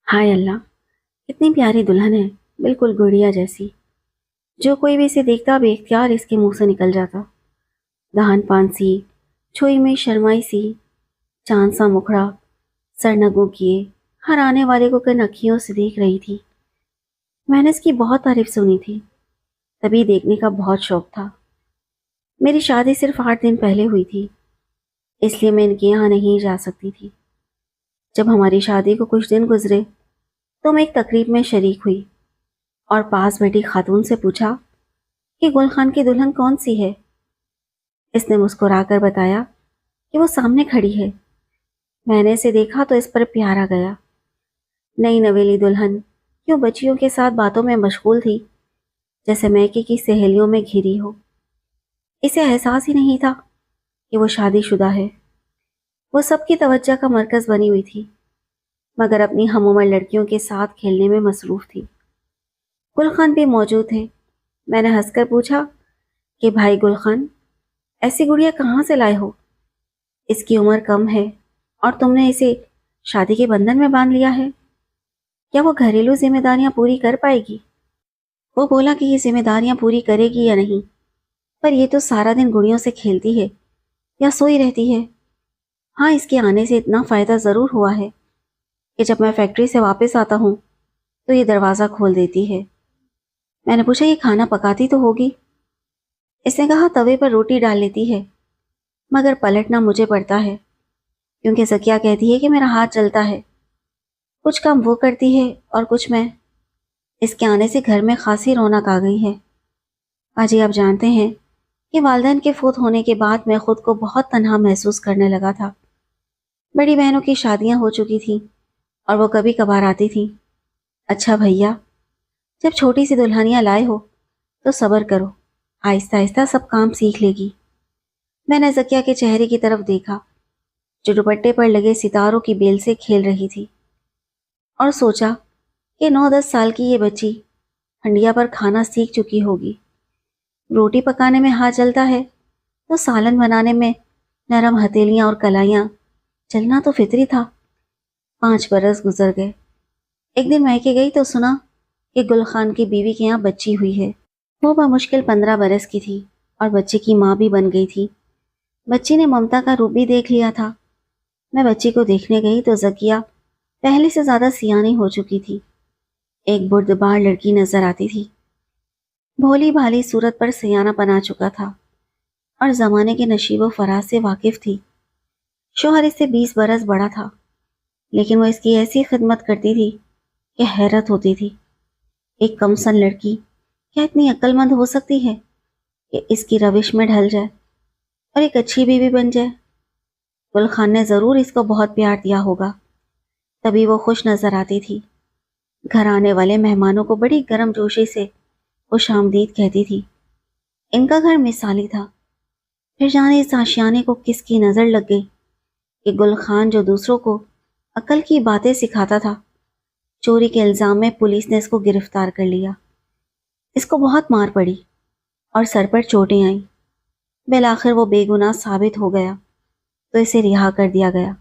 हाय अल्लाह, कितनी प्यारी दुल्हन है। बिल्कुल गुड़िया जैसी। जो कोई भी इसे देखता बेख्तियार इसके मुंह से निकल जाता। दहान पान सी, छुई में शर्माई सी, चांद सा मुखड़ा, सरनगों किए, हर आने वाले को कन अखियों से देख रही थी। मैंने इसकी बहुत तारीफ सुनी थी, तभी देखने का बहुत शौक था। मेरी शादी सिर्फ 8 दिन पहले हुई थी, इसलिए मैं इनके यहाँ नहीं जा सकती थी। जब हमारी शादी को कुछ दिन गुजरे तो मैं एक तकरीब में शरीक हुई और पास बैठी खातून से पूछा कि गुल खान की दुल्हन कौन सी है। इसने मुस्कुराकर बताया कि वो सामने खड़ी है। मैंने इसे देखा तो इस पर प्यार आ गया। नई नवेली दुल्हन क्यों बच्चियों के साथ बातों में मशगूल थी, जैसे मैके की सहेलियों में घिरी हो। इसे एहसास ही नहीं था कि वो शादीशुदा है। वो सबकी तवज्जो का मरकज बनी हुई थी, मगर अपनी हम उम्र लड़कियों के साथ खेलने में मसरूफ थी। गुल खान भी मौजूद थे। मैंने हंसकर पूछा कि भाई गुल खान, ऐसी गुड़िया कहाँ से लाए हो? इसकी उम्र कम है और तुमने इसे शादी के बंधन में बांध लिया है। क्या वो घरेलू जिम्मेदारियां पूरी कर पाएगी? वो बोला कि ये जिम्मेदारियां पूरी करेगी या नहीं, पर ये तो सारा दिन गुड़ियों से खेलती है या सोई रहती है। हाँ, इसके आने से इतना फायदा जरूर हुआ है कि जब मैं फैक्ट्री से वापस आता हूँ तो ये दरवाजा खोल देती है। मैंने पूछा, ये खाना पकाती तो होगी? इसने कहा, तवे पर रोटी डाल लेती है, मगर पलटना मुझे पड़ता है क्योंकि जकिया कहती है कि मेरा हाथ जलता है। कुछ काम वो करती है और कुछ मैं। इसके आने से घर में खासी रौनक आ गई है। अजी, आप जानते हैं कि वालिदैन के फौत होने के बाद मैं खुद को बहुत तन्हा महसूस करने लगा था। बड़ी बहनों की शादियां हो चुकी थीं और वो कभी कभार आती थीं। अच्छा भैया, जब छोटी सी दुल्हनियां लाए हो तो सब्र करो, आहिस्ता आहिस्ता सब काम सीख लेगी। मैंने जकिया के चेहरे की तरफ देखा, जो दुपट्टे पर लगे सितारों की बेल से खेल रही थी, और सोचा कि 9-10 साल की ये बच्ची हंडिया पर खाना सीख चुकी होगी। रोटी पकाने में हाथ जलता है तो सालन बनाने में नरम हथेलियां और कलाइयां चलना तो फितरी था। 5 बरस गुजर गए। एक दिन मैके गई तो सुना कि गुल खान की बीवी के यहाँ बच्ची हुई है। वो बमुश्किल 15 बरस की थी और बच्चे की माँ भी बन गई थी। बच्ची ने ममता का रूप भी देख लिया था। मैं बच्ची को देखने गई तो जकिया पहले से ज्यादा सियानी हो चुकी थी। एक बुर्दबार लड़की नजर आती थी। भोली भाली सूरत पर सयाना बना चुका था और जमाने के नशीबो फराज से वाकिफ थी। शोहर इससे 20 बरस बड़ा था, लेकिन वो इसकी ऐसी खिदमत करती थी कि हैरत होती थी। एक कमसन लड़की क्या इतनी अक्लमंद हो सकती है कि इसकी रविश में ढल जाए और एक अच्छी बीवी बन जाए? गुल खान ने जरूर इसको बहुत प्यार दिया होगा, तभी वो खुश नजर आती थी। घर आने वाले मेहमानों को बड़ी गर्मजोशी से खुशामदीद कहती थी। इनका घर मिसाली था। फिर जाने इस आशियाने को किसकी नजर लग गई कि गुल खान, जो दूसरों को अकल की बातें सिखाता था, चोरी के इल्जाम में पुलिस ने इसको गिरफ्तार कर लिया। इसको बहुत मार पड़ी और सर पर चोटें आईं। बिलाखिर वो बेगुनाह साबित हो गया तो इसे रिहा कर दिया गया।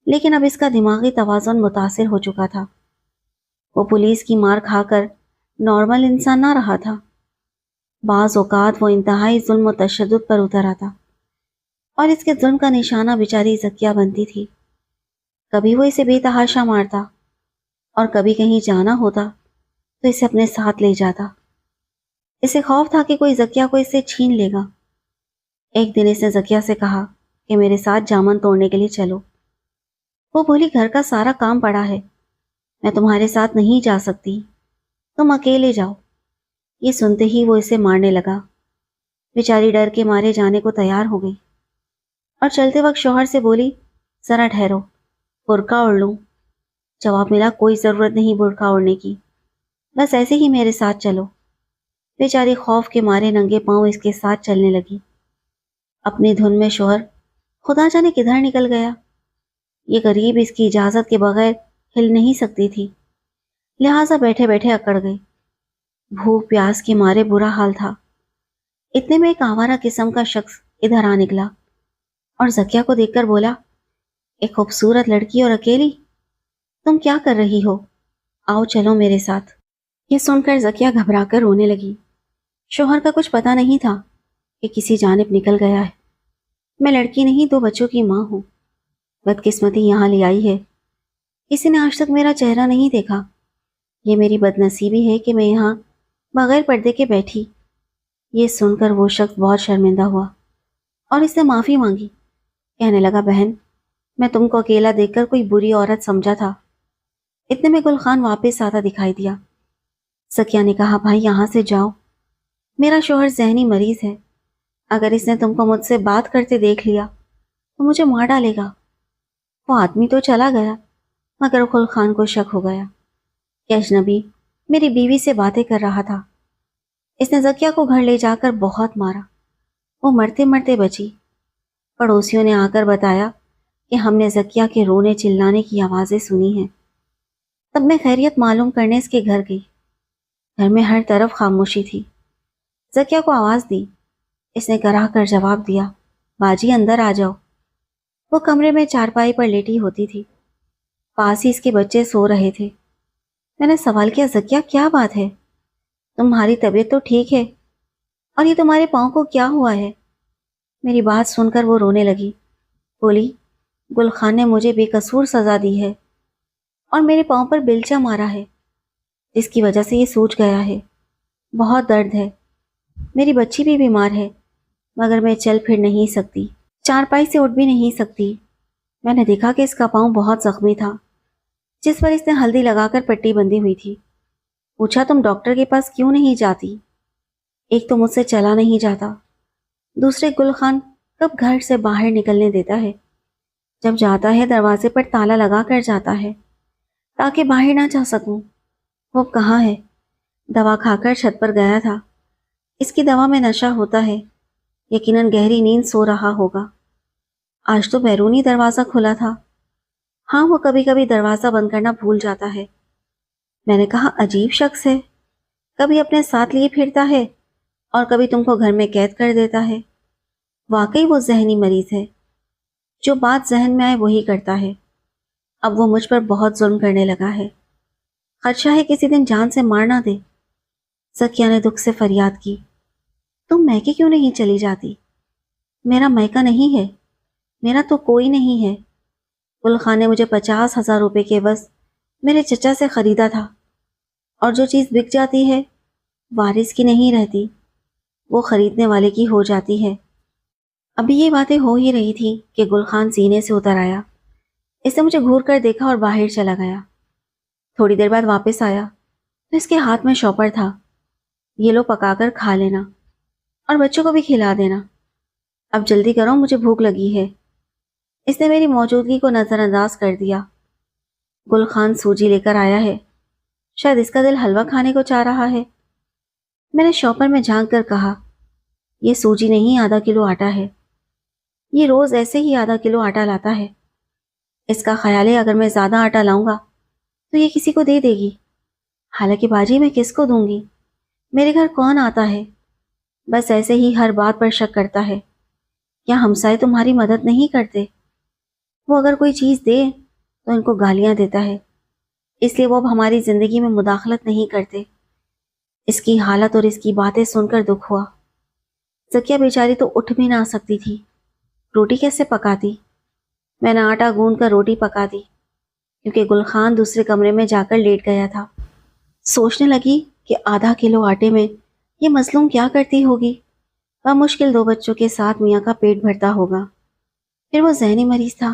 लेकिन अब इसका दिमागी तवाज़ुन मुतासिर हो चुका था। वो पुलिस की मार खाकर नॉर्मल इंसान ना रहा था। बाज़ औक़ात वो इंतहाई जुल्म और तशद्दुद पर उतर आता और इसके जुल्म का निशाना बेचारी ज़किया बनती थी। कभी वो इसे बेतहाशा मारता और कभी कहीं जाना होता तो इसे अपने साथ ले जाता। इसे खौफ था कि कोई ज़किया को इससे छीन लेगा। एक दिन इसने ज़किया से कहा कि मेरे साथ जामन तोड़ने के लिए चलो। वो बोली, घर का सारा काम पड़ा है, मैं तुम्हारे साथ नहीं जा सकती, तुम अकेले जाओ। ये सुनते ही वो इसे मारने लगा। बेचारी डर के मारे जाने को तैयार हो गई और चलते वक्त शौहर से बोली, जरा ठहरो, बुर्का ओढ़ लूं। जवाब मिला, कोई जरूरत नहीं बुर्का ओढ़ने की, बस ऐसे ही मेरे साथ चलो। बेचारी खौफ के मारे नंगे पांव इसके साथ चलने लगी। अपनी धुन में शौहर खुदा जाने किधर निकल गया। ये गरीब इसकी इजाजत के बगैर हिल नहीं सकती थी, लिहाजा बैठे बैठे अकड़ गई। भूख प्यास के मारे बुरा हाल था। इतने में एक आवारा किस्म का शख्स इधर आ निकला और जकिया को देखकर बोला, एक खूबसूरत लड़की और अकेली। तुम क्या कर रही हो? आओ चलो मेरे साथ। ये सुनकर ज़किया घबरा कर रोने लगी। शौहर का कुछ पता नहीं था कि किसी जानिब निकल गया है। मैं लड़की नहीं, 2 बच्चों की माँ हूँ। बदकिस्मती यहाँ ले आई है। किसी ने आज तक मेरा चेहरा नहीं देखा। ये मेरी बदनसीबी है कि मैं यहाँ बगैर पर्दे के बैठी। ये सुनकर वो शख्स बहुत शर्मिंदा हुआ और इससे माफ़ी मांगी। कहने लगा, बहन, मैं तुमको अकेला देखकर कोई बुरी औरत समझा था। इतने में गुलखान वापस आता दिखाई दिया। सकिया ने कहा, भाई यहाँ से जाओ, मेरा शौहर जहनी मरीज है। अगर इसने तुमको मुझसे बात करते देख लिया तो मुझे मार डालेगा। वो आदमी तो चला गया, मगर गुलखान को शक हो गया कि अजनबी मेरी बीवी से बातें कर रहा था। इसने ज़किया को घर ले जाकर बहुत मारा। वो मरते मरते बची। पड़ोसियों ने आकर बताया कि हमने ज़किया के रोने चिल्लाने की आवाज़ें सुनी हैं। तब मैं खैरियत मालूम करने इसके घर गई। घर में हर तरफ खामोशी थी। ज़किया को आवाज़ दी। इसने कराह कर जवाब दिया, बाजी अंदर आ जाओ। वो कमरे में चारपाई पर लेटी होती थी। पास ही इसके बच्चे सो रहे थे। मैंने सवाल किया, ज़किया क्या बात है? तुम्हारी तबीयत तो ठीक है, और ये तुम्हारे पाँव को क्या हुआ है? मेरी बात सुनकर वो रोने लगी। बोली, गुलखान ने मुझे बेकसूर सज़ा दी है और मेरे पाँव पर बेलचा मारा है, जिसकी वजह से ये सूज गया है। बहुत दर्द है। मेरी बच्ची भी बीमार है, मगर मैं चल फिर नहीं सकती, चारपाई से उठ भी नहीं सकती। मैंने देखा कि इसका पाँव बहुत जख्मी था, जिस पर इसने हल्दी लगाकर पट्टी बंधी हुई थी। पूछा, तुम डॉक्टर के पास क्यों नहीं जाती? एक तो मुझसे चला नहीं जाता, दूसरे गुलखान कब घर से बाहर निकलने देता है। जब जाता है दरवाजे पर ताला लगा कर जाता है ताकि बाहर ना जा सकूं। वो कहाँ है? दवा खाकर छत पर गया था। इसकी दवा में नशा होता है। यकीनन गहरी नींद सो रहा होगा। आज तो बैरूनी दरवाज़ा खुला था। हाँ, वो कभी कभी दरवाज़ा बंद करना भूल जाता है। मैंने कहा, अजीब शख्स है, कभी अपने साथ लिए फिरता है और कभी तुमको घर में कैद कर देता है। वाकई वो जहनी मरीज है, जो बात जहन में आए वही करता है। अब वो मुझ पर बहुत जुल्म करने लगा है। खदशा है किसी दिन जान से मार ना दे। ज़किया ने दुख से फरियाद की, तुम मैके क्यों नहीं चली जाती? मेरा मैका नहीं है, मेरा तो कोई नहीं है। गुलखान ने मुझे 50,000 रुपये के एवज मेरे चचा से ख़रीदा था, और जो चीज़ बिक जाती है वारिस की नहीं रहती, वो ख़रीदने वाले की हो जाती है। अभी ये बातें हो ही रही थी कि गुलखान सीने से उतर आया। इसने मुझे घूर कर देखा और बाहर चला गया। थोड़ी देर बाद वापस आया तो इसके हाथ में शॉपर था। ये लो, पकाकर खा लेना और बच्चों को भी खिला देना। अब जल्दी करो, मुझे भूख लगी है। इसने मेरी मौजूदगी को नज़रअंदाज कर दिया। गुलखान सूजी लेकर आया है, शायद इसका दिल हलवा खाने को चाह रहा है। मैंने शॉपर में झांक कर कहा, यह सूजी नहीं, आधा किलो आटा है। ये रोज़ ऐसे ही आधा किलो आटा लाता है। इसका ख्याल है अगर मैं ज़्यादा आटा लाऊंगा तो ये किसी को दे देगी। हालांकि बाजी मैं किसको दूंगी? मेरे घर कौन आता है? बस ऐसे ही हर बात पर शक करता है। क्या हमसाए तुम्हारी मदद नहीं करते? वो अगर कोई चीज़ दे तो इनको गालियां देता है, इसलिए वो अब हमारी ज़िंदगी में मुदाखलत नहीं करते। इसकी हालत और इसकी बातें सुनकर दुख हुआ। ज़किया बेचारी तो उठ भी ना सकती थी। रोटी कैसे पकाती? मैंने आटा गूंद कर रोटी पका दी, क्योंकि गुलखान दूसरे कमरे में जाकर लेट गया था। सोचने लगी कि आधा किलो आटे में ये मजलूम क्या करती होगी। वह मुश्किल 2 बच्चों के साथ मियाँ का पेट भरता होगा। फिर वो जहनी मरीज था,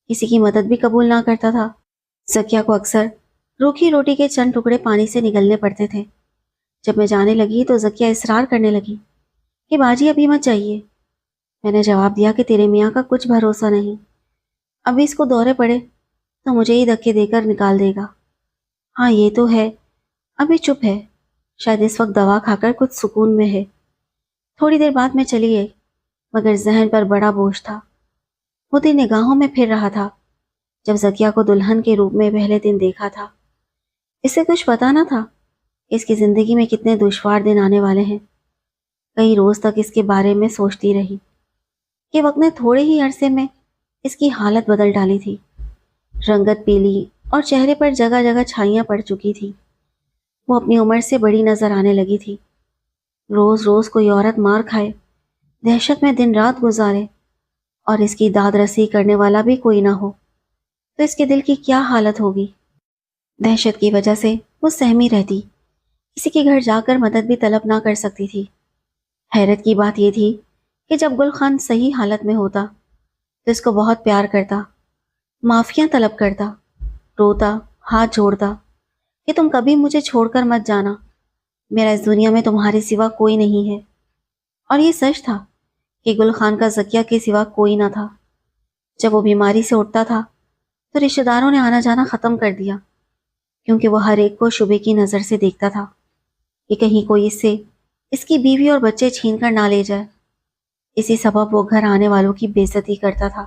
किसी की मदद भी कबूल ना करता था। ज़किया को अक्सर रूखी रोटी के चंद टुकड़े पानी से निगलने पड़ते थे। जब मैं जाने लगी तो ज़किया इसरार करने लगी कि बाजी अभी मत जाइए। मैंने जवाब दिया कि तेरे मियाँ का कुछ भरोसा नहीं, अभी इसको दौरे पड़े तो मुझे ही धक्के देकर निकाल देगा। हाँ ये तो है, अभी चुप है, शायद इस वक्त दवा खाकर कुछ सुकून में है। थोड़ी देर बाद मैं चली गई, मगर जहन पर बड़ा बोझ था। मुझे निगाहों में फिर रहा था जब ज़किया को दुल्हन के रूप में पहले दिन देखा था। इसे कुछ पता ना था कि इसकी ज़िंदगी में कितने दुश्वार दिन आने वाले हैं। कई रोज़ तक इसके बारे में सोचती रही कि वक्त ने थोड़े ही अरसे में इसकी हालत बदल डाली थी। रंगत पीली, اور چہرے پر جگہ جگہ چھائیاں پڑ چکی تھی۔ وہ اپنی عمر سے بڑی نظر آنے لگی تھی۔ روز روز کوئی عورت مار کھائے، دہشت میں دن رات گزارے، اور اس کی داد رسی کرنے والا بھی کوئی نہ ہو، تو اس کے دل کی کیا حالت ہوگی؟ دہشت کی وجہ سے وہ سہمی رہتی، کسی کے گھر جا کر مدد بھی طلب نہ کر سکتی تھی۔ حیرت کی بات یہ تھی کہ جب گل خان صحیح حالت میں ہوتا تو اس کو بہت پیار کرتا، معافیاں طلب کرتا، روتا، ہاتھ جوڑتا کہ تم کبھی مجھے چھوڑ کر مت جانا، میرا اس دنیا میں تمہارے سوا کوئی نہیں ہے۔ اور یہ سچ تھا کہ گل خان کا ذکیہ کے سوا کوئی نہ تھا۔ جب وہ بیماری سے اٹھتا تھا تو رشتہ داروں نے آنا جانا ختم کر دیا، کیونکہ وہ ہر ایک کو شبے کی نظر سے دیکھتا تھا کہ کہیں کوئی اس سے اس کی بیوی اور بچے چھین کر نہ لے جائے۔ اسی سبب وہ گھر آنے والوں کی بے عزتی کرتا تھا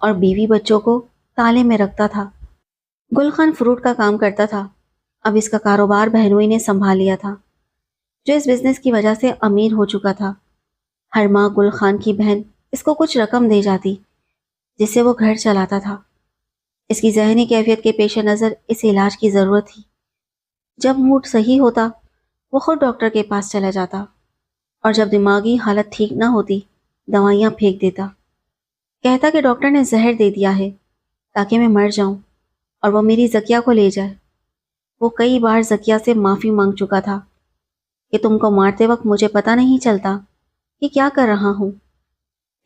اور بیوی بچوں کو تالے میں رکھتا تھا۔ گل خان فروٹ کا کام کرتا تھا۔ اب اس کا کاروبار بہنوئی نے سنبھال لیا تھا، جو اس بزنس کی وجہ سے امیر ہو چکا تھا۔ ہر ماہ گل خان کی بہن اس کو کچھ رقم دے جاتی، جس سے وہ گھر چلاتا تھا۔ اس کی ذہنی کیفیت کے پیش نظر اس علاج کی ضرورت تھی۔ جب موڈ صحیح ہوتا وہ خود ڈاکٹر کے پاس چلا جاتا، اور جب دماغی حالت ٹھیک نہ ہوتی دوائیاں پھینک دیتا، کہتا کہ ڈاکٹر نے زہر دے دیا ہے تاکہ میں مر جاؤں اور وہ میری ذکیہ کو لے جائے۔ وہ کئی بار ذکیہ سے معافی مانگ چکا تھا کہ تم کو مارتے وقت مجھے پتہ نہیں چلتا کہ کیا کر رہا ہوں،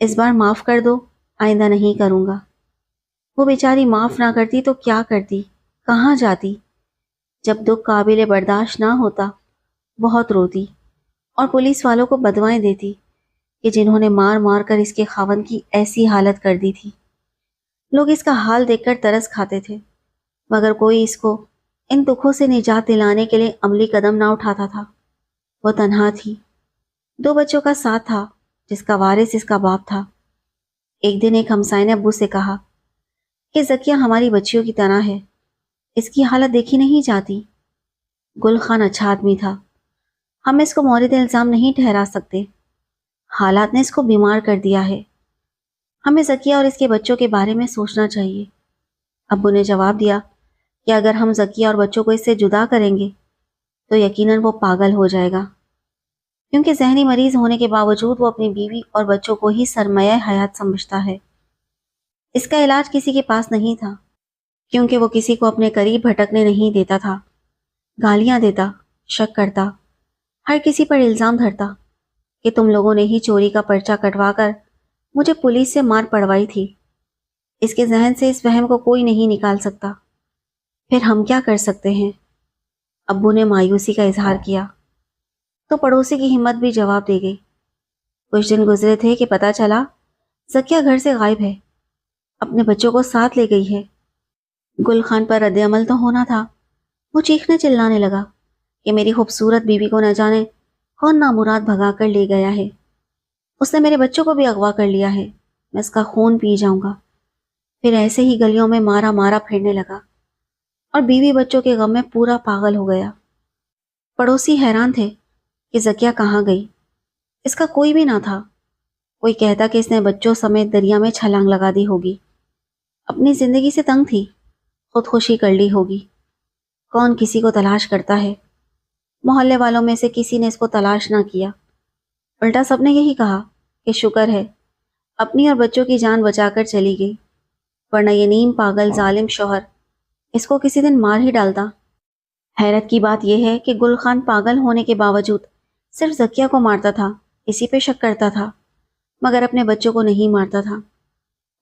اس بار معاف کر دو، آئندہ نہیں کروں گا۔ وہ بیچاری معاف نہ کرتی تو کیا کرتی، کہاں جاتی؟ جب دکھ قابل برداشت نہ ہوتا بہت روتی اور پولیس والوں کو بدوائیں دیتی کہ جنہوں نے مار مار کر اس کے خاوند کی ایسی حالت کر دی تھی۔ لوگ اس کا حال دیکھ کر ترس کھاتے تھے، مگر کوئی اس کو ان دکھوں سے نجات دلانے کے لیے عملی قدم نہ اٹھاتا تھا۔ وہ تنہا تھی، 2 بچوں کا ساتھ تھا، جس کا وارث اس کا باپ تھا۔ ایک دن ایک ہمسائے نے ابو سے کہا کہ ذکیہ ہماری بچیوں کی طرح ہے، اس کی حالت دیکھی نہیں جاتی۔ گل خان اچھا آدمی تھا، ہم اس کو مورد الزام نہیں ٹھہرا سکتے، حالات نے اس کو بیمار کر دیا ہے، ہمیں ذکیہ اور اس کے بچوں کے بارے میں سوچنا چاہیے۔ ابو نے جواب دیا کہ اگر ہم ذکیہ اور بچوں کو اس سے جدا کریں گے تو یقیناً وہ پاگل ہو جائے گا، کیونکہ ذہنی مریض ہونے کے باوجود وہ اپنی بیوی اور بچوں کو ہی سرمایہ حیات سمجھتا ہے۔ اس کا علاج کسی کے پاس نہیں تھا، کیونکہ وہ کسی کو اپنے قریب بھٹکنے نہیں دیتا تھا، گالیاں دیتا، شک کرتا، ہر کسی پر الزام دھرتا کہ تم لوگوں نے ہی چوری کا پرچہ کٹوا کر مجھے پولیس سے مار پڑوائی تھی۔ اس کے ذہن سے اس وہم کو کوئی نہیں نکال سکتا، پھر ہم کیا کر سکتے ہیں؟ ابو نے مایوسی کا اظہار کیا تو پڑوسی کی ہمت بھی جواب دے گئی۔ کچھ دن گزرے تھے کہ پتہ چلا ذکیہ گھر سے غائب ہے، اپنے بچوں کو ساتھ لے گئی ہے۔ گل خان پر رد عمل تو ہونا تھا، وہ چیخنے چلانے لگا کہ میری خوبصورت بیوی کو نہ جانے کون نامراد بھگا کر لے گیا ہے، اس نے میرے بچوں کو بھی اغوا کر لیا ہے، میں اس کا خون پی جاؤں گا۔ پھر ایسے ہی گلیوں میں مارا مارا پھرنے لگا اور بیوی بچوں کے غم میں پورا پاگل ہو گیا۔ پڑوسی حیران تھے کہ ذکیہ کہاں گئی، اس کا کوئی بھی نہ تھا۔ کوئی کہتا کہ اس نے بچوں سمیت دریا میں چھلانگ لگا دی ہوگی، اپنی زندگی سے تنگ تھی، خودکشی کر لی ہوگی۔ کون کسی کو تلاش کرتا ہے؟ محلے والوں میں سے کسی نے اس کو تلاش نہ کیا، الٹا سب نے یہی کہا کہ شکر ہے اپنی اور بچوں کی جان بچا کر چلی گئی، ورنہ یہ نیم پاگل ظالم شوہر اس کو کسی دن مار ہی ڈالتا۔ حیرت کی بات یہ ہے کہ گل خان پاگل ہونے کے باوجود صرف ذکیہ کو مارتا تھا، اسی پہ شک کرتا تھا، مگر اپنے بچوں کو نہیں مارتا تھا۔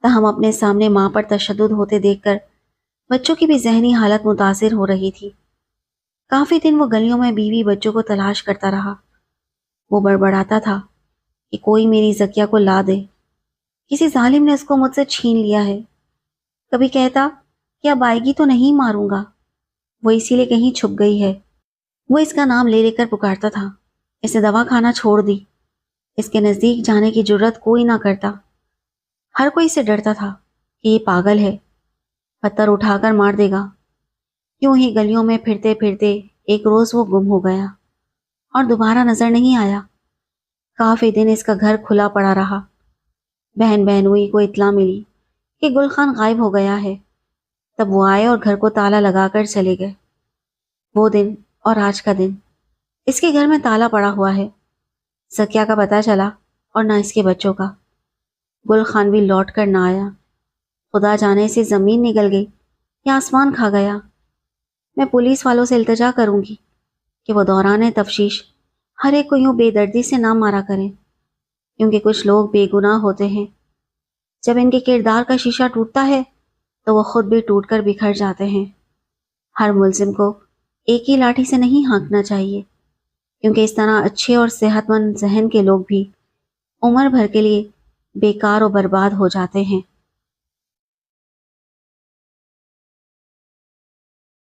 تاہم اپنے سامنے ماں پر تشدد ہوتے دیکھ کر بچوں کی بھی ذہنی حالت متاثر ہو رہی تھی۔ کافی دن وہ گلیوں میں بیوی بچوں کو تلاش کرتا رہا۔ وہ بڑبڑاتا تھا کہ کوئی میری ذکیہ کو لا دے، کسی ظالم نے اس کو مجھ سے چھین لیا ہے۔ کبھی کہتا کہ اب آئے گی تو نہیں ماروں گا، وہ اسی لیے کہیں چھپ گئی ہے۔ وہ اس کا نام لے لے کر پکارتا تھا، اسے دوا کھانا چھوڑ دی، اس کے نزدیک جانے کی جرت کوئی نہ کرتا۔ ہر کوئی اسے ڈرتا تھا کہ یہ پاگل ہے، پتھر اٹھا کر مار دے گا۔ یوں ہی گلیوں میں پھرتے پھرتے ایک روز وہ گم ہو گیا اور دوبارہ نظر نہیں آیا۔ کافی دن اس کا گھر کھلا پڑا رہا۔ بہن بہنوئی کو اطلاع ملی کہ گل خان غائب ہو گیا ہے، تب وہ آئے اور گھر کو تالا لگا کر چلے گئے۔ وہ دن اور آج کا دن، اس کے گھر میں تالا پڑا ہوا ہے۔ سکیا کا پتہ چلا اور نہ اس کے بچوں کا۔ گل خان بھی لوٹ کر نہ آیا۔ خدا جانے سے زمین نگل گئی یا آسمان کھا گیا۔ میں پولیس والوں سے التجا کروں گی کہ وہ دوران تفتیش ہر ایک کو یوں بے دردی سے نہ مارا کریں، کیونکہ کچھ لوگ بے گناہ ہوتے ہیں۔ جب ان کے کردار کا شیشہ ٹوٹتا ہے تو وہ خود بھی ٹوٹ کر بکھر جاتے ہیں۔ ہر ملزم کو ایک ہی لاٹھی سے نہیں ہانکنا چاہیے، کیونکہ اس طرح اچھے اور صحت مند ذہن کے لوگ بھی عمر بھر کے لیے بیکار و برباد ہو جاتے ہیں۔